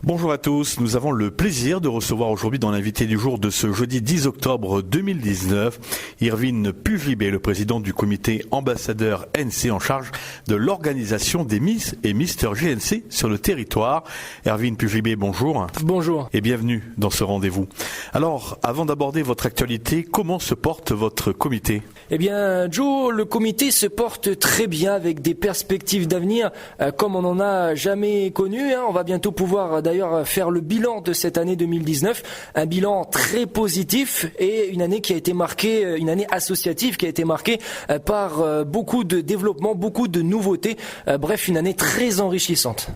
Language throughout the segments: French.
Bonjour à tous, nous avons le plaisir de recevoir aujourd'hui dans l'invité du jour de ce jeudi 10 octobre 2019, Irvine Pujibé, le président du comité ambassadeur NC en charge de l'organisation des Miss et Mister GNC sur le territoire. Irvine Pujibé, bonjour. Bonjour. Et bienvenue dans ce rendez-vous. Alors, avant d'aborder votre actualité, comment se porte votre comité ? Eh bien, Joe, le comité se porte très bien avec des perspectives d'avenir comme on n'en a jamais connu. On va bientôt pouvoir d'ailleurs faire le bilan de cette année 2019, un bilan très positif et une année qui a été marquée, une année associative qui a été marquée par beaucoup de développement, beaucoup de nouveautés. Bref, une année très enrichissante.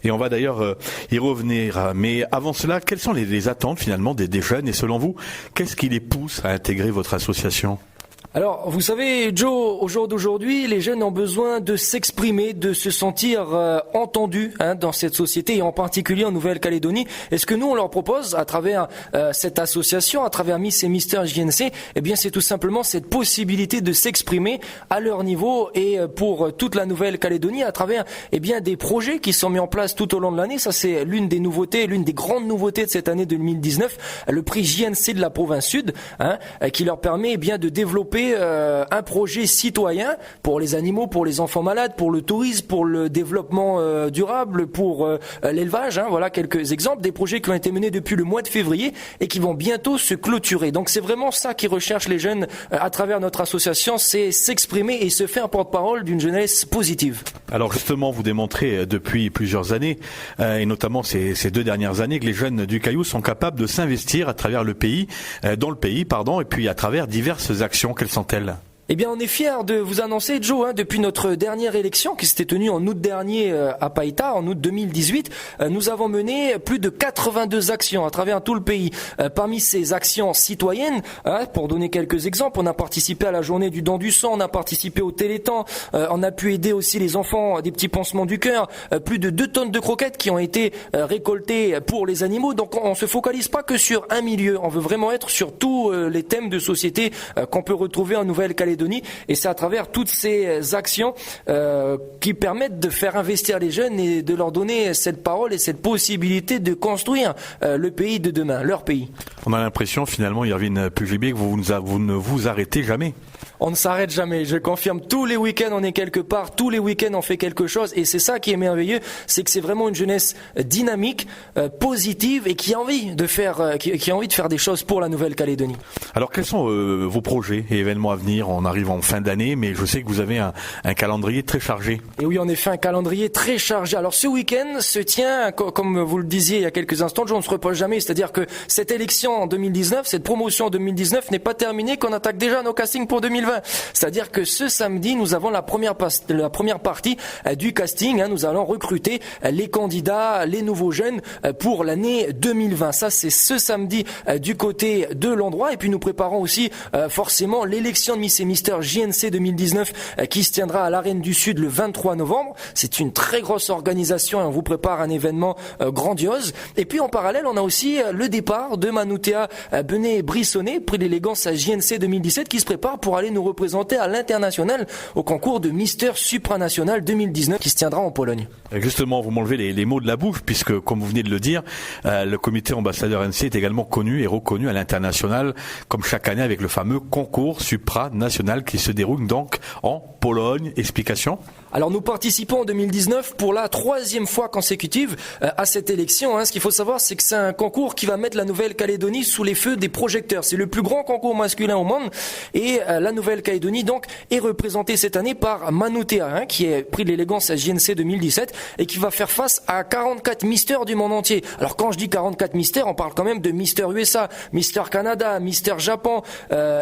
Et on va d'ailleurs y revenir. Mais avant cela, quelles sont les attentes finalement des jeunes et selon vous, qu'est-ce qui les pousse à intégrer votre association ? Alors, vous savez, Joe, au jour d'aujourd'hui, les jeunes ont besoin de s'exprimer, de se sentir entendus dans cette société et en particulier en Nouvelle-Calédonie. Et ce que nous, on leur propose à travers cette association, à travers Miss et Mister JNC, eh bien, c'est tout simplement cette possibilité de s'exprimer à leur niveau et pour toute la Nouvelle-Calédonie à travers des projets qui sont mis en place tout au long de l'année. Ça, c'est l'une des nouveautés, l'une des grandes nouveautés de cette année 2019, le prix JNC de la province Sud, qui leur permet de développer un projet citoyen pour les animaux, pour les enfants malades, pour le tourisme, pour le développement durable, pour l'élevage. Voilà quelques exemples des projets qui ont été menés depuis le mois de février et qui vont bientôt se clôturer. Donc c'est vraiment ça qui recherchent les jeunes à travers notre association, c'est s'exprimer et se faire porte-parole d'une jeunesse positive. Alors justement, vous démontrez depuis plusieurs années, et notamment ces 2 dernières années, que les jeunes du Caillou sont capables de s'investir à travers le pays, dans le pays, et puis à travers diverses actions. Quelles sont-elles ? Eh bien, on est fiers de vous annoncer, Joe, depuis notre dernière élection qui s'était tenue en août dernier à Païta, en août 2018, nous avons mené plus de 82 actions à travers tout le pays. Parmi ces actions citoyennes, pour donner quelques exemples, on a participé à la journée du don du sang, on a participé au Téléthon, on a pu aider aussi les enfants des petits pansements du cœur, plus de 2 tonnes de croquettes qui ont été récoltées pour les animaux. Donc, on se focalise pas que sur un milieu, on veut vraiment être sur tous les thèmes de société qu'on peut retrouver en Nouvelle-Calédonie. Et c'est à travers toutes ces actions qui permettent de faire investir les jeunes et de leur donner cette parole et cette possibilité de construire le pays de demain, leur pays. On a l'impression finalement, Irvine Pujibé, que vous ne vous arrêtez jamais. On ne s'arrête jamais, je confirme. Tous les week-ends, on est quelque part. Tous les week-ends, on fait quelque chose. Et c'est ça qui est merveilleux, c'est que c'est vraiment une jeunesse dynamique, positive et qui a envie de faire, qui a envie de faire des choses pour la Nouvelle-Calédonie. Alors, quels sont vos projets et événements à venir ? On arrive en fin d'année, mais je sais que vous avez un calendrier très chargé. Et oui, en effet, un calendrier très chargé. Alors, ce week-end se tient, comme vous le disiez il y a quelques instants, on ne se repose jamais. C'est-à-dire que cette élection en 2019, cette promotion en 2019 n'est pas terminée, qu'on attaque déjà nos castings pour 2020. C'est-à-dire que ce samedi, nous avons la première partie du casting. Nous allons recruter les candidats, les nouveaux jeunes pour l'année 2020. Ça, c'est ce samedi du côté de l'endroit. Et puis, nous préparons aussi forcément l'élection de Miss et Mister JNC 2019 qui se tiendra à l'Arène du Sud le 23 novembre. C'est une très grosse organisation et on vous prépare un événement grandiose. Et puis, en parallèle, on a aussi le départ de Manoutéa Benet-Brissonnet, prix d'élégance à JNC 2017, qui se prépare pour aller nous représenter à l'international au concours de Mister Supranational 2019 qui se tiendra en Pologne. Justement, vous m'enlevez les mots de la bouche puisque, comme vous venez de le dire, le comité ambassadeur NC est également connu et reconnu à l'international comme chaque année avec le fameux concours supranational qui se déroule donc en Pologne. Explication ? Alors nous participons en 2019 pour la 3e fois consécutive à cette élection. Ce qu'il faut savoir, c'est que c'est un concours qui va mettre la Nouvelle-Calédonie sous les feux des projecteurs. C'est le plus grand concours masculin au monde et la Nouvelle-Calédonie donc est représentée cette année par Manoutéa, qui est prix de l'élégance à JNC 2017 et qui va faire face à 44 misters du monde entier. Alors quand je dis 44 misters, on parle quand même de Mister USA, Mister Canada, Mister Japon,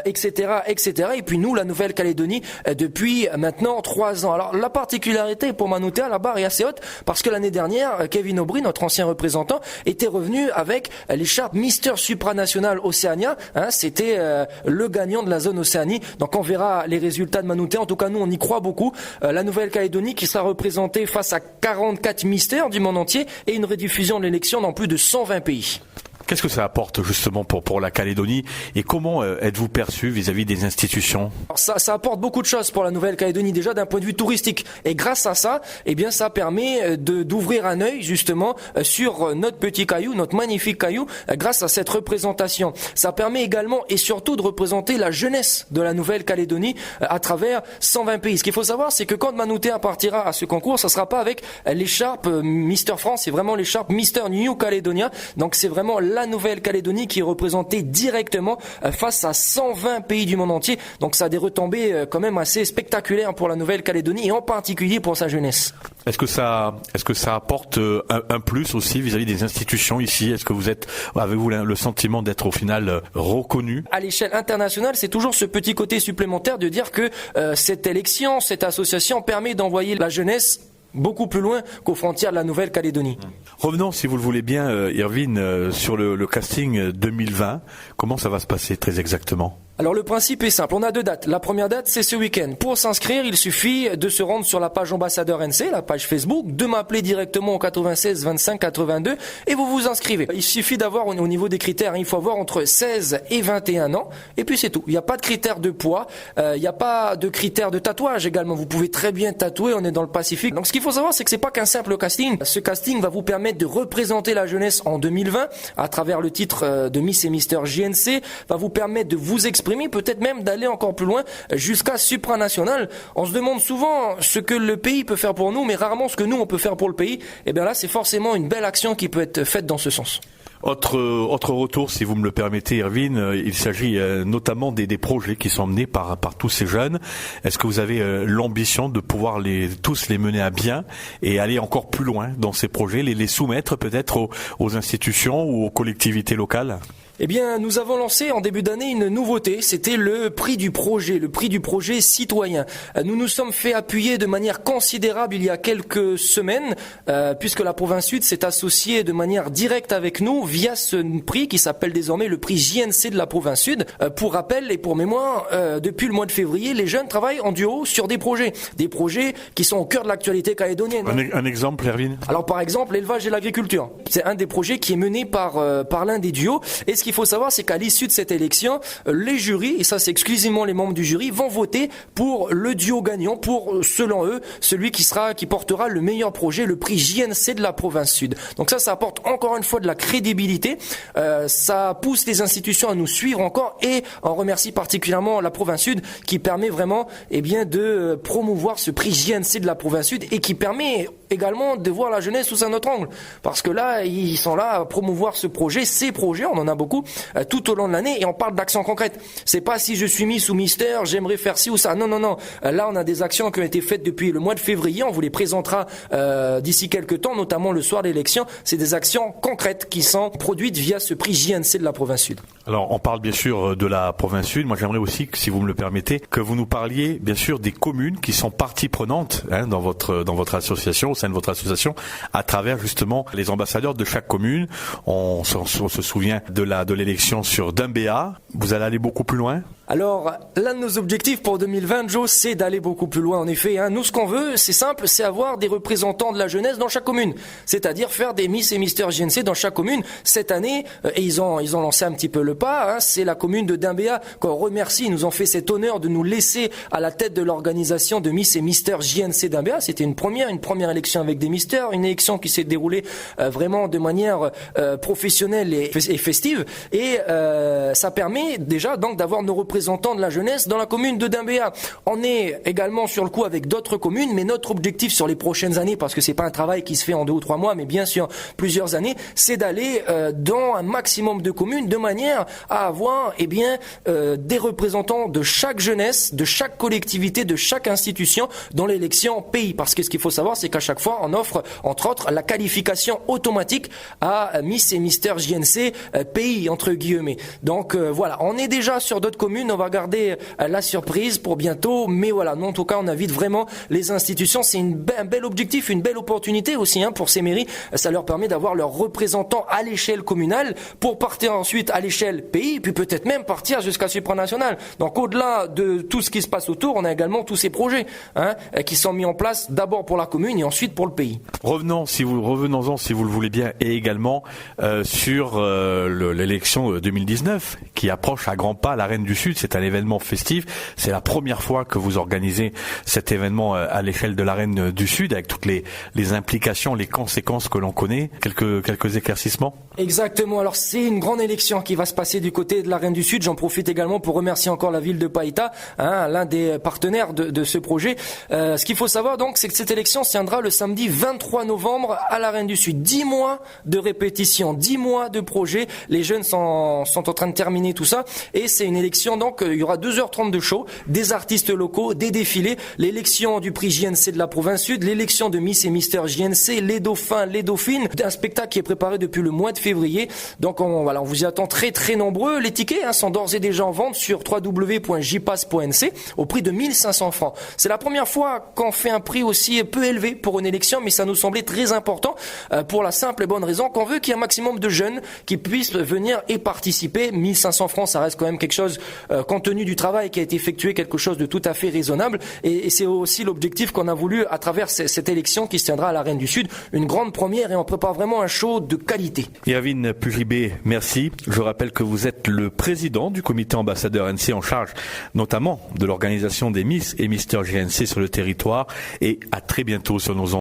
etc., etc. Et puis nous, la Nouvelle-Calédonie, depuis maintenant 3 ans. Alors la particularité pour Manoutéa, la barre est assez haute parce que l'année dernière, Kevin Aubry, notre ancien représentant, était revenu avec l'écharpe Mister Supranational Océania. C'était le gagnant de la zone Océanie. Donc on verra les résultats de Manoutéa. En tout cas, nous, on y croit beaucoup. La Nouvelle-Calédonie qui sera représentée face à 44 mystères du monde entier et une rediffusion de l'élection dans plus de 120 pays. Qu'est-ce que ça apporte justement pour la Calédonie et comment êtes-vous perçu vis-à-vis des institutions? Alors ça apporte beaucoup de choses pour la Nouvelle-Calédonie déjà d'un point de vue touristique. Et grâce à ça, eh bien ça permet d'ouvrir un œil justement sur notre petit caillou, notre magnifique caillou, grâce à cette représentation. Ça permet également et surtout de représenter la jeunesse de la Nouvelle-Calédonie à travers 120 pays. Ce qu'il faut savoir, c'est que quand Manoutéa partira à ce concours, ça sera pas avec l'écharpe Mister France, c'est vraiment l'écharpe Mister New Caledonia. Donc c'est vraiment la Nouvelle-Calédonie qui est représentée directement face à 120 pays du monde entier. Donc ça a des retombées quand même assez spectaculaires pour la Nouvelle-Calédonie et en particulier pour sa jeunesse. Est-ce que ça apporte un plus aussi vis-à-vis des institutions ici? Est-ce que avez-vous le sentiment d'être au final reconnu? À l'échelle internationale, c'est toujours ce petit côté supplémentaire de dire que cette élection, cette association permet d'envoyer la jeunesse beaucoup plus loin qu'aux frontières de la Nouvelle-Calédonie. Revenons, si vous le voulez bien, Irvine, sur le casting 2020. Comment ça va se passer très exactement? Alors le principe est simple, on a 2 dates. La première date, c'est ce week-end. Pour s'inscrire, il suffit de se rendre sur la page Ambassadeur NC, la page Facebook, de m'appeler directement au 96 25 82 et vous vous inscrivez. Il suffit d'avoir au niveau des critères, il faut avoir entre 16 et 21 ans et puis c'est tout. Il n'y a pas de critères de poids, il n'y a pas de critères de tatouage également. Vous pouvez très bien tatouer, on est dans le Pacifique. Donc ce qu'il faut savoir, c'est que c'est pas qu'un simple casting. Ce casting va vous permettre de représenter la jeunesse en 2020 à travers le titre de Miss et Mister JNC, va vous permettre de vous exprimer, peut-être même d'aller encore plus loin jusqu'à supranational. On se demande souvent ce que le pays peut faire pour nous, mais rarement ce que nous on peut faire pour le pays. Et bien là, c'est forcément une belle action qui peut être faite dans ce sens. Autre retour, si vous me le permettez, Irvine, il s'agit notamment des projets qui sont menés par tous ces jeunes. Est-ce que vous avez l'ambition de pouvoir tous les mener à bien et aller encore plus loin dans ces projets, les soumettre peut-être aux institutions ou aux collectivités locales? Eh bien, nous avons lancé en début d'année une nouveauté, c'était le prix du projet citoyen. Nous nous sommes fait appuyer de manière considérable il y a quelques semaines, puisque la province Sud s'est associée de manière directe avec nous via ce prix qui s'appelle désormais le prix JNC de la province Sud. Pour rappel et pour mémoire, depuis le mois de février, les jeunes travaillent en duo sur des projets qui sont au cœur de l'actualité calédonienne. Un exemple, Irvine? Alors par exemple, l'élevage et l'agriculture. C'est un des projets qui est mené par l'un des duos. Et ce qu'il faut savoir, c'est qu'à l'issue de cette élection, les jurys, et ça c'est exclusivement les membres du jury, vont voter pour le duo gagnant, pour, selon eux, celui qui portera le meilleur projet, le prix JNC de la province Sud. Donc ça apporte encore une fois de la crédibilité, ça pousse les institutions à nous suivre encore et on remercie particulièrement la province Sud qui permet vraiment de promouvoir ce prix JNC de la province Sud et qui permet également de voir la jeunesse sous un autre angle. Parce que là, ils sont là à promouvoir ces projets, on en a beaucoup, tout au long de l'année, et on parle d'actions concrètes. C'est pas si je suis Miss ou Mister, j'aimerais faire ci ou ça. Non. Là, on a des actions qui ont été faites depuis le mois de février, on vous les présentera d'ici quelques temps, notamment le soir de l'élection. C'est des actions concrètes qui sont produites via ce prix JNC de la province Sud. Alors, on parle bien sûr de la province Sud. Moi, j'aimerais aussi, si vous me le permettez, que vous nous parliez bien sûr des communes qui sont partie prenante dans votre association, au sein de votre association, à travers justement les ambassadeurs de chaque commune. On se souvient de l'élection sur Dumbéa. Vous allez aller beaucoup plus loin? Alors, l'un de nos objectifs pour 2020, Joe, c'est d'aller beaucoup plus loin, en effet. Nous, ce qu'on veut, c'est simple, c'est avoir des représentants de la jeunesse dans chaque commune. C'est-à-dire faire des Miss et Mister JNC dans chaque commune. Cette année, et ils ont lancé un petit peu le pas, c'est la commune de Dumbéa qu'on remercie. Ils nous ont fait cet honneur de nous laisser à la tête de l'organisation de Miss et Mister JNC Dumbéa. C'était une première élection avec des Misters, une élection qui s'est déroulée vraiment de manière professionnelle et festive. Et ça permet déjà donc d'avoir nos représentants de la jeunesse dans la commune de Dumbéa. On est également sur le coup avec d'autres communes, mais notre objectif sur les prochaines années, parce que c'est pas un travail qui se fait en 2 ou 3 mois, mais bien sûr plusieurs années, c'est d'aller dans un maximum de communes de manière à avoir des représentants de chaque jeunesse, de chaque collectivité, de chaque institution dans l'élection pays. Parce que ce qu'il faut savoir, c'est qu'à chaque fois, on offre entre autres la qualification automatique à Miss et Mister JNC pays entre guillemets. Donc voilà, on est déjà sur d'autres communes. commune. On va garder la surprise pour bientôt. Mais voilà, nous, en tout cas, on invite vraiment les institutions. C'est un bel objectif, une belle opportunité aussi pour ces mairies. Ça leur permet d'avoir leurs représentants à l'échelle communale pour partir ensuite à l'échelle pays, puis peut-être même partir jusqu'à supranational. Donc au-delà de tout ce qui se passe autour, on a également tous ces projets qui sont mis en place d'abord pour la commune et ensuite pour le pays. Revenons-en si vous le voulez bien, et également sur l'élection 2019 qui approche à grands pas. La Reine du Sud, c'est un événement festif. C'est la première fois que vous organisez cet événement à l'échelle de la Reine du Sud, avec toutes les implications, les conséquences que l'on connaît. Quelques éclaircissements. Exactement. Alors c'est une grande élection qui va se passer du côté de la Reine du Sud. J'en profite également pour remercier encore la ville de Païta, l'un des partenaires de ce projet. Ce qu'il faut savoir donc, c'est que cette élection se tiendra le samedi 23 novembre à la Reine du Sud. 10 mois de répétition, 10 mois de projet. Les jeunes sont en train de terminer tout ça. Et c'est une élection, donc il y aura 2h30 de show, des artistes locaux, des défilés, l'élection du prix JNC de la province Sud, l'élection de Miss et Mister JNC, les dauphins, les dauphines, un spectacle qui est préparé depuis le mois de février. Donc on vous y attend très très nombreux. Les tickets sont d'ores et déjà en vente sur www.jpass.nc au prix de 1500 francs. C'est la première fois qu'on fait un prix aussi peu élevé pour une élection, mais ça nous semblait très important pour la simple et bonne raison qu'on veut qu'il y ait un maximum de jeunes qui puissent venir et participer. 1500 francs, ça reste quand même quelque chose, compte tenu du travail qui a été effectué, quelque chose de tout à fait raisonnable. Et c'est aussi l'objectif qu'on a voulu à travers cette élection qui se tiendra à la Reine du Sud. Une grande première et on prépare vraiment un show de qualité. Irvine Pujibé, merci. Je rappelle que vous êtes le président du comité ambassadeur NC en charge notamment de l'organisation des Miss et Mister GNC sur le territoire, et à très bientôt sur nos ondes.